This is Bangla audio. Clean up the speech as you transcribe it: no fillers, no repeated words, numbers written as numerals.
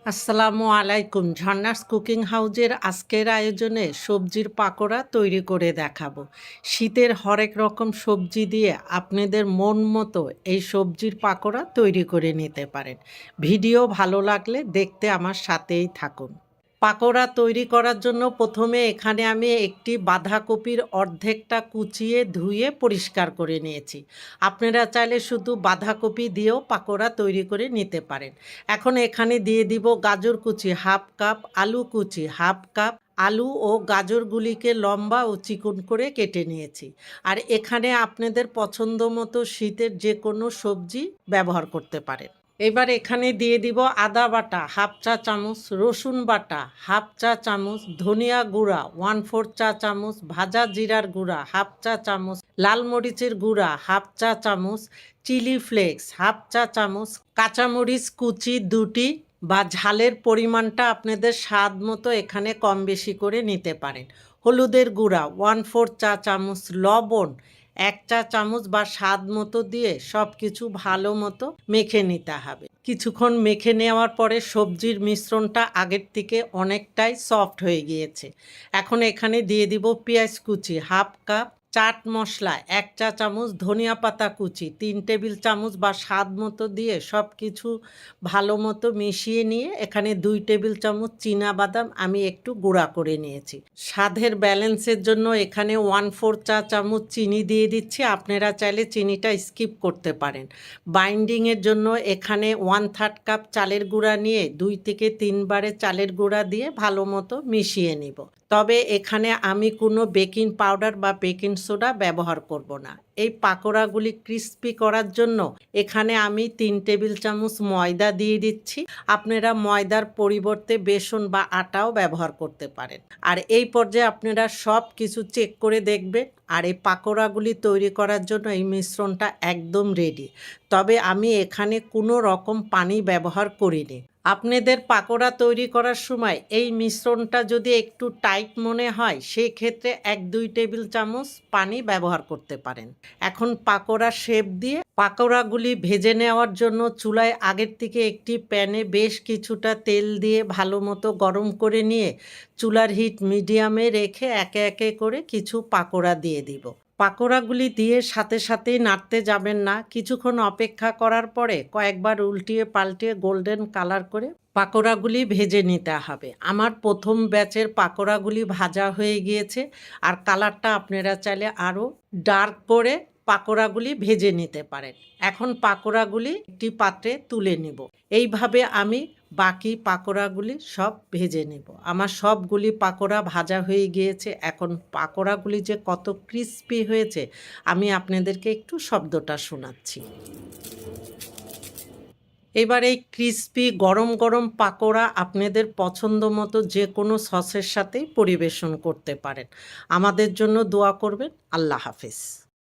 আসসালামু আলাইকুম। ঝর্ণাস কুকিং হাউজের আজকের আয়োজনে সবজির পাকোড়া তৈরি করে দেখাবো। শীতের হরেক রকম সবজি দিয়ে আপনাদের মন মতো এই সবজির পাকোড়া তৈরি করে নিতে পারেন। ভিডিও ভালো লাগলে দেখতে আমার সাথেই থাকুন। পাকোড়া তৈরি করার জন্য প্রথমে এখানে আমি একটি বাঁধাকপির অর্ধেকটা কুচিয়ে ধুয়ে পরিষ্কার করে নিয়েছি। আপনারা চাইলে শুধু বাঁধাকপি দিয়েও পাকোড়া তৈরি করে নিতে পারেন। এখন এখানে দিয়ে দিব গাজর কুচি হাফ কাপ, আলু কুচি হাফ কাপ। আলু ও গাজরগুলিকে লম্বা ও চিকন করে কেটে নিয়েছি। আর এখানে আপনাদের পছন্দ মতো শীতের যে কোনো সবজি ব্যবহার করতে পারেন। এবার এখানে দিয়ে দিব আদা বাটা হাফ চা চামচ, রসুন বাটা হাফ চা চামচ, ধনিয়া গুঁড়া 1/4 চা চামচ, ভাজা জিরার গুঁড়া হাফ চা চামচ, লাল মরিচের গুঁড়া হাফ চা চামচ, চিলি ফ্লেক্স হাফ চা চামচ, কাঁচামরিচ কুচি 2টি বা ঝালের পরিমাণটা আপনাদের স্বাদ মতো এখানে কম বেশি করে নিতে পারেন। হলুদের গুঁড়া 1/4 চা চামচ, লবণ 1 চা চামচ বা স্বাদ মতো দিয়ে সব কিছু ভালো মতো মেখে নিতে হবে। কিছুক্ষণ মেখে নেওয়ার পরে সবজির মিশ্রণটা আগের থেকে অনেকটাই সফট হয়ে গিয়েছে। এখন এখানে দিয়ে দিব পেঁয়াজ কুচি হাফ কাপ, চাট মশলা 1 চা চামচ, ধনিয়া পাতা কুচি 3 টেবিল চামচ বা স্বাদ মতো দিয়ে সব কিছু ভালো মতো মিশিয়ে নিয়ে এখানে 2 টেবিল চামচ বাদাম আমি একটু গুঁড়া করে নিয়েছি। স্বাদের ব্যালেন্সের জন্য এখানে 1/4 চা চামচ চিনি দিয়ে দিচ্ছি। আপনারা চাইলে চিনিটা স্কিপ করতে পারেন। বাইন্ডিংয়ের জন্য এখানে 1/3 কাপ চালের গুঁড়া নিয়ে 2 থেকে 3 বারে চালের গুঁড়া দিয়ে ভালো মতো মিশিয়ে নিব। তবে এখানে আমি কোনো বেকিং পাউডার বা বেকিং সোডা ব্যবহার করব না। এই পাকোড়াগুলি ক্রিস্পি করার জন্য এখানে আমি 3 টেবিল চামচ ময়দা দিয়ে দিচ্ছি। আপনারা ময়দার পরিবর্তে বেসন বা আটাও ব্যবহার করতে পারেন। আর এই পর্যায়ে আপনারা সব কিছু চেক করে দেখবেন। আর এই পাকোড়াগুলি তৈরি করার জন্য এই মিশ্রণটা একদম রেডি। তবে আমি এখানে কোনো রকম পানি ব্যবহার করিনি। আপনাদের পাকোড়া তৈরি করার সময় এই মিশ্রণটা যদি একটু টাইট মনে হয় সেক্ষেত্রে 1-2 টেবিল চামচ পানি ব্যবহার করতে পারেন। এখন পাকোড়া শেপ দিয়ে পাকোড়াগুলি ভেজে নেওয়ার জন্য চুলায় আগের থেকে একটি প্যানে বেশ কিছুটা তেল দিয়ে ভালো মতো গরম করে নিয়ে চুলার হিট মিডিয়ামে রেখে একে একে করে কিছু পাকোড়া দিয়ে দিব। পাকোড়াগুলি দিয়ে সাথে সাথেই নাড়তে যাবেন না। কিছুক্ষণ অপেক্ষা করার পরে কয়েকবার উল্টিয়ে পাল্টিয়ে গোল্ডেন কালার করে পাকোড়াগুলি ভেজে নিতে হবে। আমার প্রথম ব্যাচের পাকোড়াগুলি ভাজা হয়ে গিয়েছে। আর কালারটা আপনারা চাইলে আরও ডার্ক করে পাকোড়াগুলি ভেজে নিতে পারেন। এখন পাকোড়াগুলি একটি পাত্রে তুলে নিব। এইভাবে আমি বাকি পাকোড়াগুলি সব ভেজে নেব। আমার সবগুলি পাকোড়া ভাজা হয়ে গিয়েছে। এখন পাকোড়াগুলি যে কত ক্রিস্পি হয়েছে আমি আপনাদেরকে একটু শব্দটা শোনাচ্ছি। এবার এই ক্রিস্পি গরম গরম পাকোড়া আপনাদের পছন্দ মতো যে কোনো সসের সাথেই পরিবেশন করতে পারেন। আমাদের জন্য দোয়া করবেন। আল্লাহ হাফেজ।